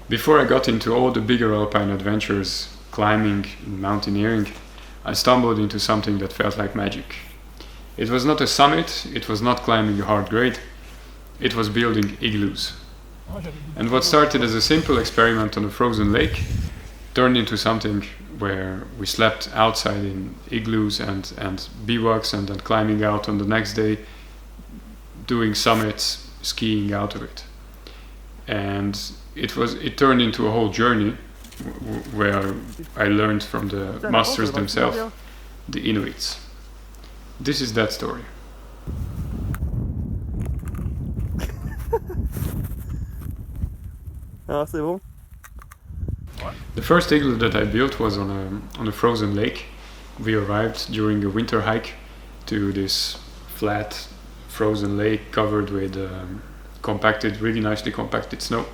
Before I got into all the bigger alpine adventures, climbing and mountaineering, I stumbled into something that felt like magic. It was not a summit, it was not climbing a hard grade, it was building igloos. And what started as a simple experiment on a frozen lake turned into something where we slept outside in igloos and bivouacs and then climbing out on the next day, doing summits, skiing out of it. And it turned into a whole journey where I learned from the masters themselves, the Inuits. This is that story. Ah, c'est bon. The first igloo that I built was on a frozen lake. We arrived during a winter hike to this flat frozen lake covered with really nicely compacted snow.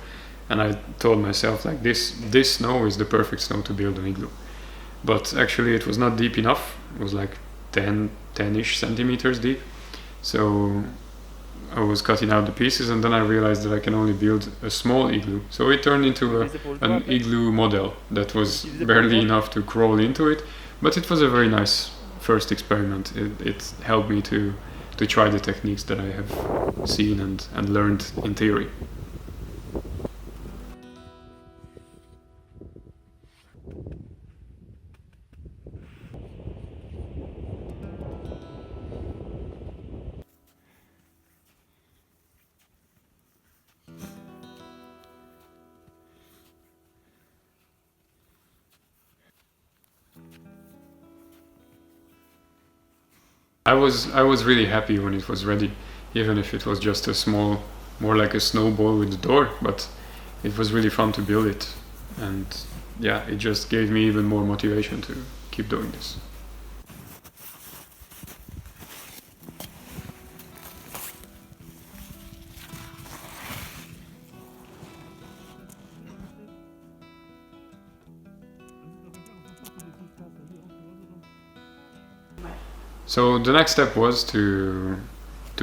And I told myself like this snow is the perfect snow to build an igloo. But actually it was not deep enough. It was like 10-ish centimeters deep. So I was cutting out the pieces and then I realized that I can only build a small igloo. So it turned into an igloo model that was barely enough to crawl into it. But it was a very nice first experiment. It helped me to try the techniques that I have seen and learned in theory. I was really happy when it was ready, even if it was just a small, more like a snowball with a door, but it was really fun to build it. And yeah, it just gave me even more motivation to keep doing this. So the next step was to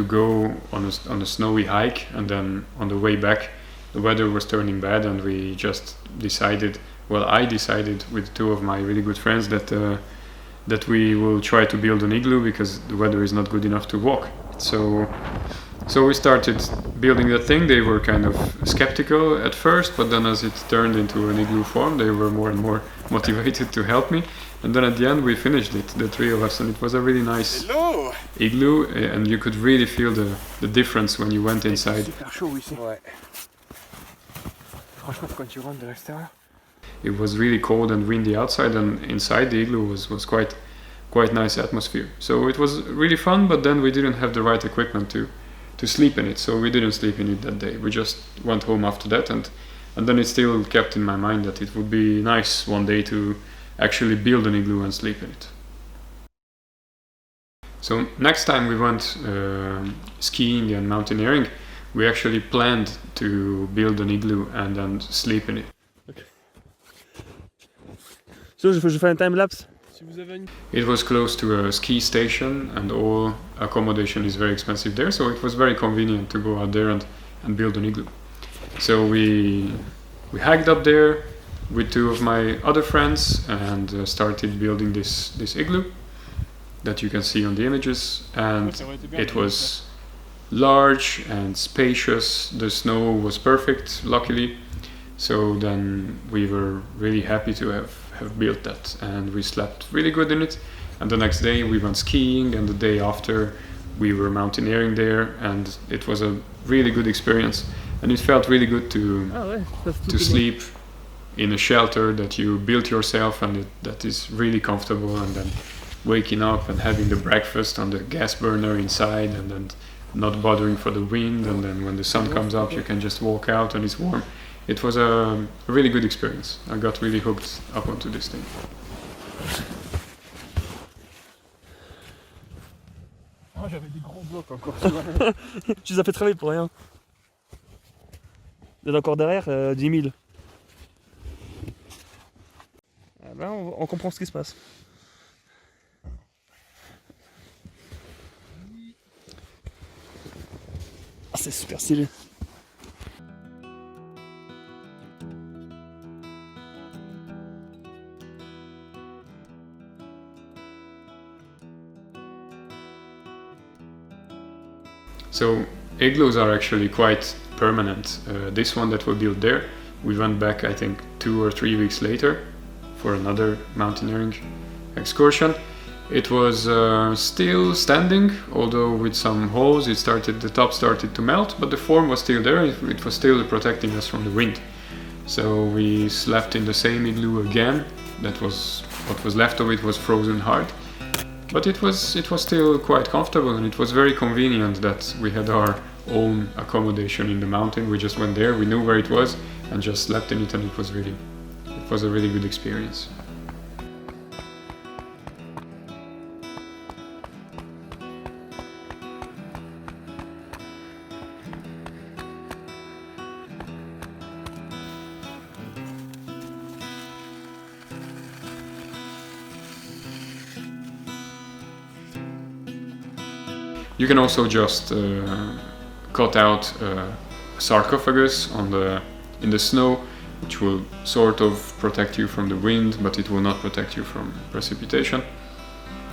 go on a snowy hike, and then on the way back the weather was turning bad and we just decided, well, I decided with two of my really good friends that we will try to build an igloo because the weather is not good enough to walk. So we started building that thing. They were kind of skeptical at first, but then as it turned into an igloo form, they were more and more motivated to help me. And then at the end we finished it, the three of us, and it was a really nice igloo, and you could really feel the difference when you went inside. Super chaud ici. Ouais. Franchement, quand tu rentres de l'extérieur. It was really cold and windy outside, and inside the igloo was quite nice atmosphere. So it was really fun, but then we didn't have the right equipment to sleep in it, so we didn't sleep in it that day. We just went home after that, and then it still kept in my mind that it would be nice one day to actually build an igloo and sleep in it. So next time we went skiing and mountaineering, we actually planned to build an igloo and then sleep in it. Okay. So je fais un time lapse. It was close to a ski station and all accommodation is very expensive there, so it was very convenient to go out there and build an igloo. So we hiked up there with two of my other friends and started building this igloo that you can see on the images, and it was large and spacious. The snow was perfect, luckily, so then we were really happy to have built that, and we slept really good in it. And the next day we went skiing, and the day after we were mountaineering there, and it was a really good experience, and it felt really good to sleep in a shelter that you built yourself and that is really comfortable, and then waking up and having the breakfast on the gas burner inside, and then not bothering for the wind, and then when the sun comes up you can just walk out and it's warm. It was a really good experience. I got really hooked up onto this thing. Oh, j'avais des gros blocs encore. Tu les as fait travailler pour rien. Il y en a encore derrière, 10 000. Ah ben, on comprend ce qui se passe. Ah, c'est super stylé. So igloos are actually quite permanent. This one that we built there, we went back I think 2 or 3 weeks later for another mountaineering excursion. It was still standing, although with some holes. The top started to melt, but the form was still there. It was still protecting us from the wind. So we slept in the same igloo again. That was what was left of it was frozen hard, but it was still quite comfortable, and it was very convenient that we had our own accommodation in the mountain. We just went there, we knew where it was, and just slept in it, and it was a really good experience. You can also just cut out a sarcophagus in the snow, which will sort of protect you from the wind, but it will not protect you from precipitation,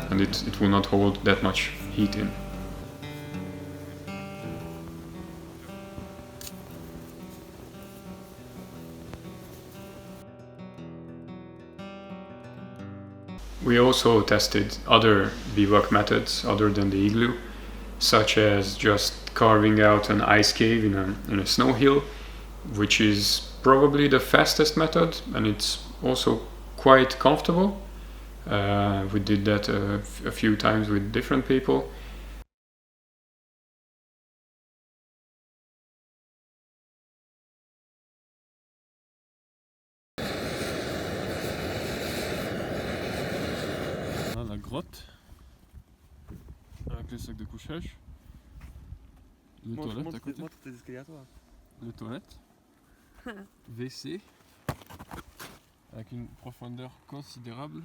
and it will not hold that much heat in. We also tested other bivouac methods other than the igloo, such as just carving out an ice cave in a snow hill, which is probably the fastest method, and it's also quite comfortable. We did that a few times with different people. La grotte avec les sacs de couchage, les toilettes à côté, tes escaliers à toi. les toilettes, WC avec une profondeur considérable.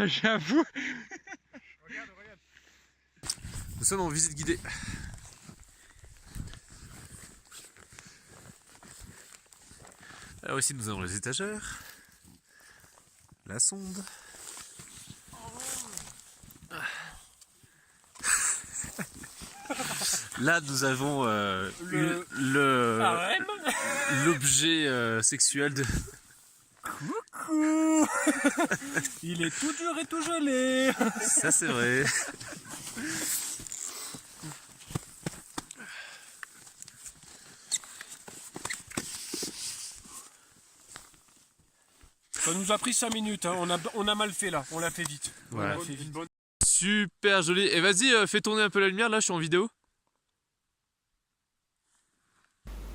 J'avoue. Regarde. Nous sommes en visite guidée. Alors ici nous avons les étagères, la sonde. Là nous avons l'objet sexuel de... Coucou. Il est tout dur et tout gelé. Ça c'est vrai. Ça nous a pris 5 minutes, hein. On a mal fait là, on l'a fait vite. Ouais. Super joli. Et vas-y, fais tourner un peu la lumière, là je suis en vidéo.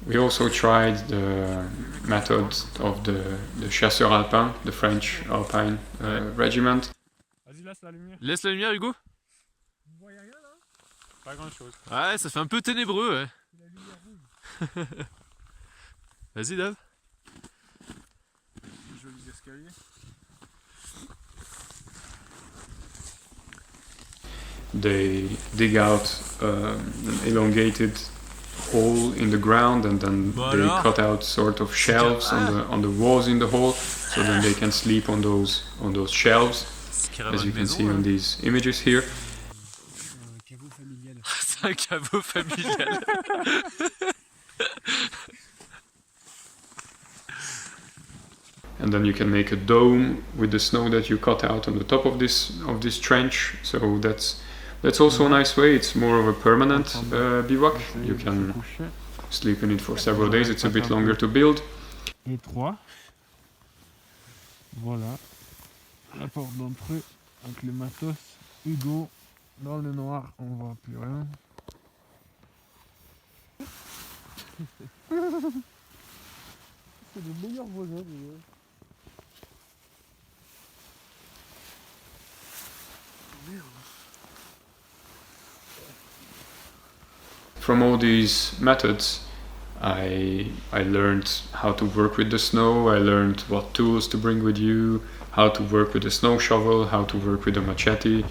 We also tried the method of the chasseurs alpins, the French Alpine regiment. Vas-y, laisse la lumière. Laisse la lumière, Hugo. Vous voyez rien là? Pas grand chose. Ouais, ça fait un peu ténébreux, ouais. La lumière rouge. Vas-y, Dave. Jolis escaliers. They dig out an elongated hole in the ground, and then they cut out sort of shelves on the walls in the hole, so then they can sleep on those shelves, as you can see on these images here. Un caveau familial. C'est un caveau familial. And then you can make a dome with the snow that you cut out on the top of this trench. So that's That's also a nice way. It's more of a permanent bivouac. You can coucher. sleep in it for several days. It's a bit longer to build. Étroit. Voilà. La porte d'entrée avec le matos. Hugo. Dans le noir, on voit plus rien. C'est le meilleur voisin. From all these methods, I learned how to work with the snow. I learned what tools to bring with you, how to work with a snow shovel, how to work with a machete,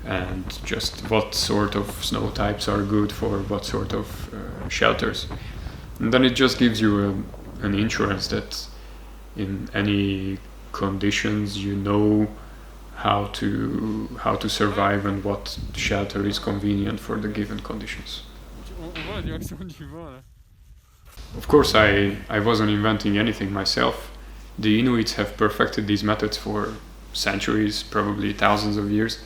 and just what sort of snow types are good for what sort of shelters. And then it just gives you an insurance that in any conditions you know how to survive and what shelter is convenient for the given conditions. On voit la direction du vent là. Of course, I wasn't inventing anything myself. The Inuits have perfected these methods for centuries, probably thousands of years.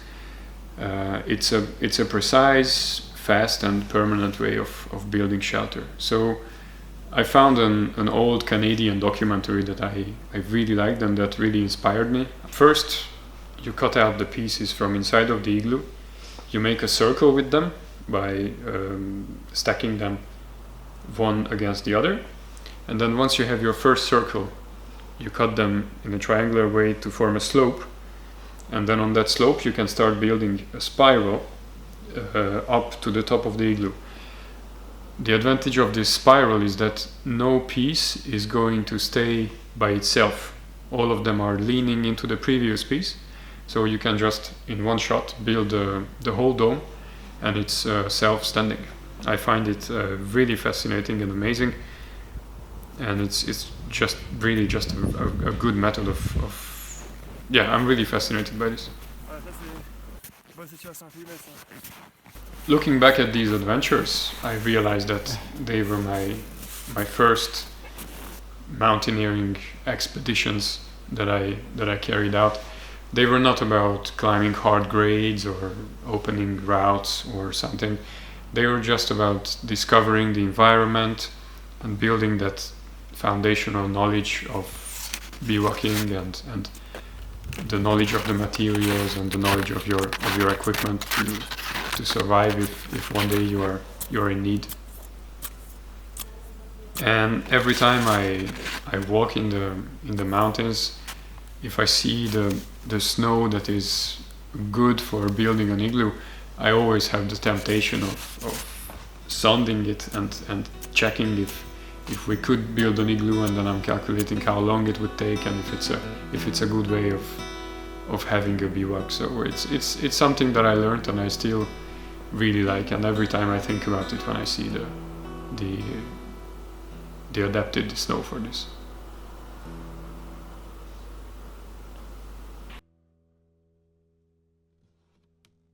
It's a precise, fast, and permanent way of building shelter. So I found an old Canadian documentary that I really liked and that really inspired me. First, you cut out the pieces from inside of the igloo. You make a circle with them by stacking them one against the other. And then once you have your first circle, you cut them in a triangular way to form a slope. And then on that slope you can start building a spiral up to the top of the igloo. The advantage of this spiral is that no piece is going to stay by itself. All of them are leaning into the previous piece. So you can just, in one shot, build the whole dome, and it's self-standing. I find it really fascinating and amazing, and it's just really just a good method of yeah, I'm really fascinated by this. Looking back at these adventures, I realized that they were my first mountaineering expeditions that I carried out. They were not about climbing hard grades or opening routes or something. They were just about discovering the environment and building that foundational knowledge of bivouacking and the knowledge of the materials and the knowledge of your equipment to survive if one day you're in need. And every time I walk in the mountains, if I see the snow that is good for building an igloo, I always have the temptation of sounding it and checking if we could build an igloo, and then I'm calculating how long it would take and if it's a good way of having a bivouac. So it's something that I learned and I still really like, and every time I think about it when I see the adapted snow for this.